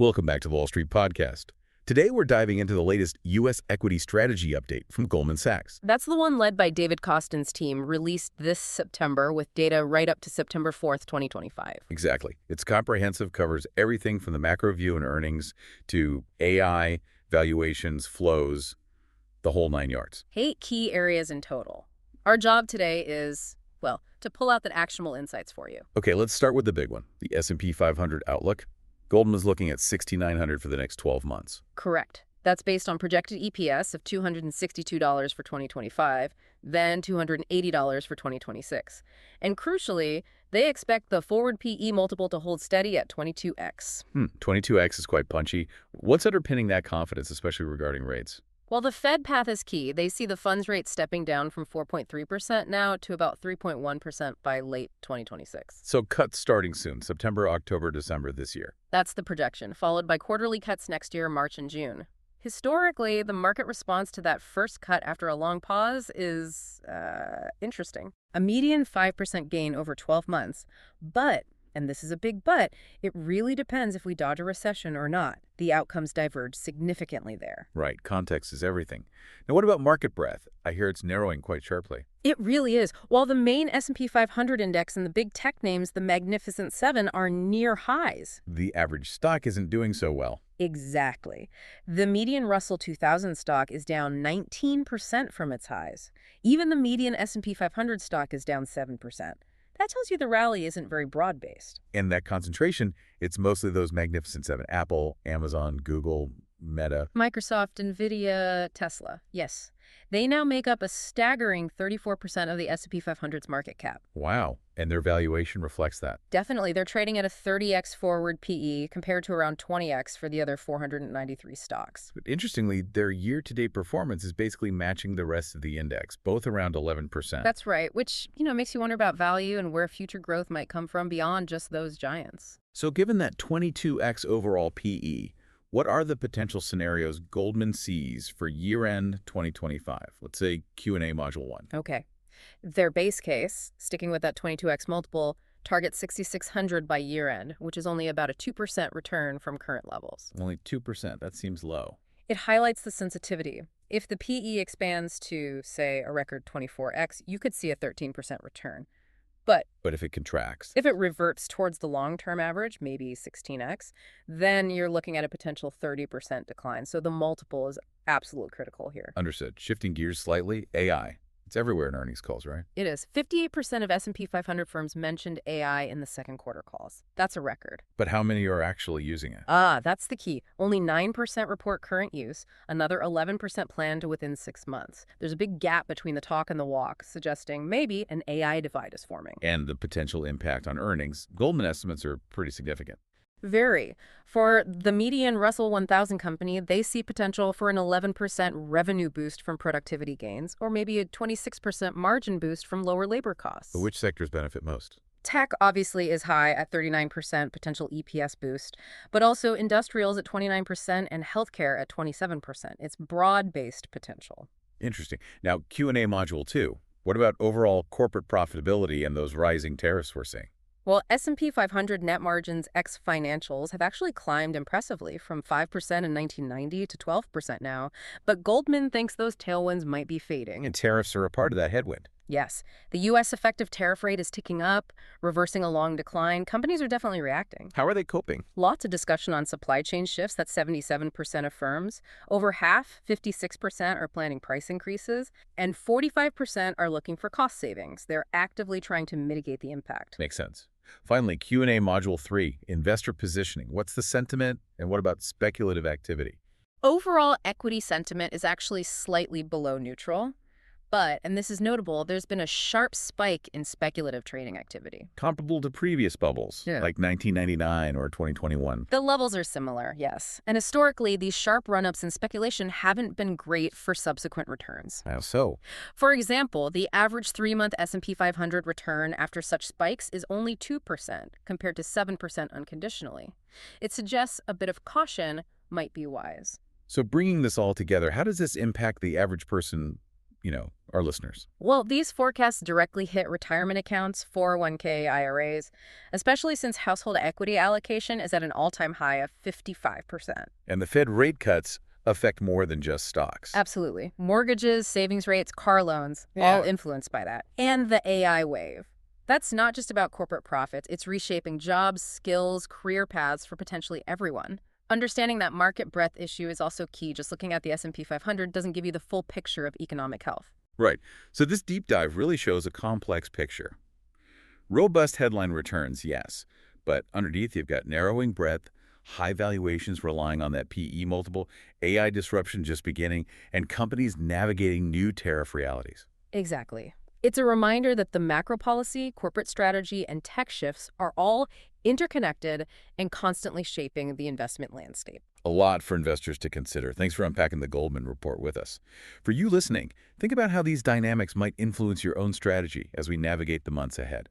Welcome back to the Wall Street Podcast. Today, we're diving into the latest U.S. equity strategy update from Goldman Sachs. That's the one led by David Kostin's team, released this September with data right up to September 4th, 2025. Exactly. It's comprehensive, covers everything from the macro view and earnings to AI, valuations, flows, the whole 9 yards. 8 key areas in total. Our job today is, well, to pull out the actionable insights for you. Okay, let's start with the big one, the S&P 500 outlook. Goldman is looking at 6,900 for the next 12 months. Correct. That's based on projected EPS of $262 for 2025, then $280 for 2026. And crucially, they expect the forward PE multiple to hold steady at 22x. 22x is quite punchy. What's underpinning that confidence, especially regarding rates? While the Fed path is key, they see the funds rate stepping down from 4.3% now to about 3.1% by late 2026. So cuts starting soon, September, October, December this year. That's the projection, followed by quarterly cuts next year, March and June. Historically, the market response to that first cut after a long pause is interesting. A median 5% gain over 12 months. But, and this is a big but, it really depends if we dodge a recession or not. The outcomes diverge significantly there. Right. Context is everything. Now, what about market breadth? I hear it's narrowing quite sharply. It really is. While the main S&P 500 index and the big tech names, the Magnificent Seven, are near highs. The average stock isn't doing so well. Exactly. The median Russell 2000 stock is down 19% from its highs. Even the median S&P 500 stock is down 7%. That tells you the rally isn't very broad-based. And that concentration, it's mostly those Magnificent Seven: Apple, Amazon, Google, Meta. Microsoft, NVIDIA, Tesla. Yes. They now make up a staggering 34% of the S&P 500's market cap. Wow. And their valuation reflects that. Definitely. They're trading at a 30x forward PE compared to around 20x for the other 493 stocks. But interestingly, their year-to-date performance is basically matching the rest of the index, both around 11%. That's right, which, makes you wonder about value and where future growth might come from beyond just those giants. So given that 22x overall PE, what are the potential scenarios Goldman sees for year-end 2025? Let's say Q&A Module 1. Okay. Their base case, sticking with that 22x multiple, targets 6,600 by year-end, which is only about a 2% return from current levels. Only 2%. That seems low. It highlights the sensitivity. If the PE expands to, say, a record 24x, you could see a 13% return. But if it contracts? If it reverts towards the long-term average, maybe 16x, then you're looking at a potential 30% decline. So the multiple is absolutely critical here. Understood. Shifting gears slightly, AI. It's everywhere in earnings calls, right? It is. 58% of S&P 500 firms mentioned AI in the second quarter calls. That's a record. But how many are actually using it? That's the key. Only 9% report current use, another 11% plan to within 6 months. There's a big gap between the talk and the walk, suggesting maybe an AI divide is forming. And the potential impact on earnings, Goldman estimates are pretty significant. Very. For the median Russell 1000 company, they see potential for an 11% revenue boost from productivity gains, or maybe a 26% margin boost from lower labor costs. But which sectors benefit most? Tech obviously is high at 39% potential EPS boost, but also industrials at 29% and healthcare at 27%. It's broad-based potential. Interesting. Now, Q&A Module 2. What about overall corporate profitability and those rising tariffs we're seeing? Well, S&P 500 net margins ex financials have actually climbed impressively from 5% in 1990 to 12% now, but Goldman thinks those tailwinds might be fading. And tariffs are a part of that headwind. Yes. The U.S. effective tariff rate is ticking up, reversing a long decline. Companies are definitely reacting. How are they coping? Lots of discussion on supply chain shifts. That's 77% of firms. Over half, 56%, are planning price increases, and 45% are looking for cost savings. They're actively trying to mitigate the impact. Makes sense. Finally, Q&A Module 3, investor positioning. What's the sentiment, and what about speculative activity? Overall equity sentiment is actually slightly below neutral. But, and this is notable, there's been a sharp spike in speculative trading activity. Comparable to previous bubbles, like 1999 or 2021. The levels are similar, yes. And historically, these sharp run-ups in speculation haven't been great for subsequent returns. How so? For example, the average 3-month S&P 500 return after such spikes is only 2%, compared to 7% unconditionally. It suggests a bit of caution might be wise. So bringing this all together, how does this impact the average person our listeners? Well, these forecasts directly hit retirement accounts, 401k IRAs, especially since household equity allocation is at an all-time high of 55%. And the Fed rate cuts affect more than just stocks. Absolutely. Mortgages, savings rates, car loans, all influenced by that. And the AI wave. That's not just about corporate profits. It's reshaping jobs, skills, career paths for potentially everyone. Understanding that market breadth issue is also key. Just looking at the S&P 500 doesn't give you the full picture of economic health. Right. So this deep dive really shows a complex picture. Robust headline returns, yes, but underneath you've got narrowing breadth, high valuations relying on that PE multiple, AI disruption just beginning, and companies navigating new tariff realities. Exactly. It's a reminder that the macro policy, corporate strategy, and tech shifts are all interconnected and constantly shaping the investment landscape. A lot for investors to consider. Thanks for unpacking the Goldman report with us. For you listening, think about how these dynamics might influence your own strategy as we navigate the months ahead.